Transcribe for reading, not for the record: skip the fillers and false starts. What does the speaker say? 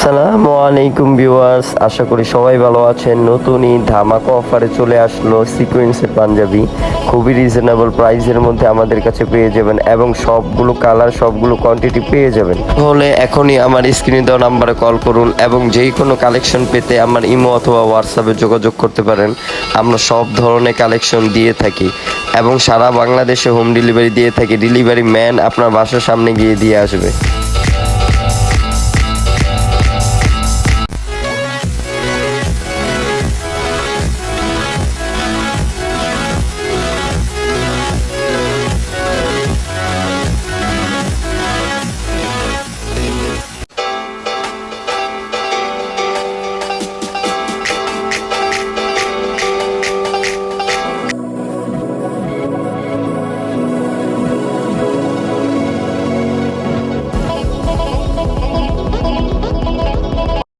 আসসালামু আলাইকুম ভিউয়ার্স, আশা করি সবাই ভালো আছেন। নতুন ঈদ ধামাকা অফারে চলে আসলো সিকোয়েন্সের পাঞ্জাবি। খুবই রিজনেবল প্রাইসের মধ্যে আমাদের কাছে পেয়ে যাবেন এবং সবগুলো কালার সবগুলো কোয়ান্টিটি পেয়ে যাবেন। তাহলে এখনই আমার স্ক্রিনে দেওয়া নাম্বারে কল করুন এবং যেই কোনো কালেকশন পেতে আমার ইমো অথবা হোয়াটসঅ্যাপে যোগাযোগ করতে পারেন। আমরা সব ধরনের কালেকশন দিয়ে থাকি এবং সারা বাংলাদেশে হোম ডেলিভারি দিয়ে থাকি। ডেলিভারি ম্যান আপনার বাসার সামনে গিয়ে দিয়ে আসবে।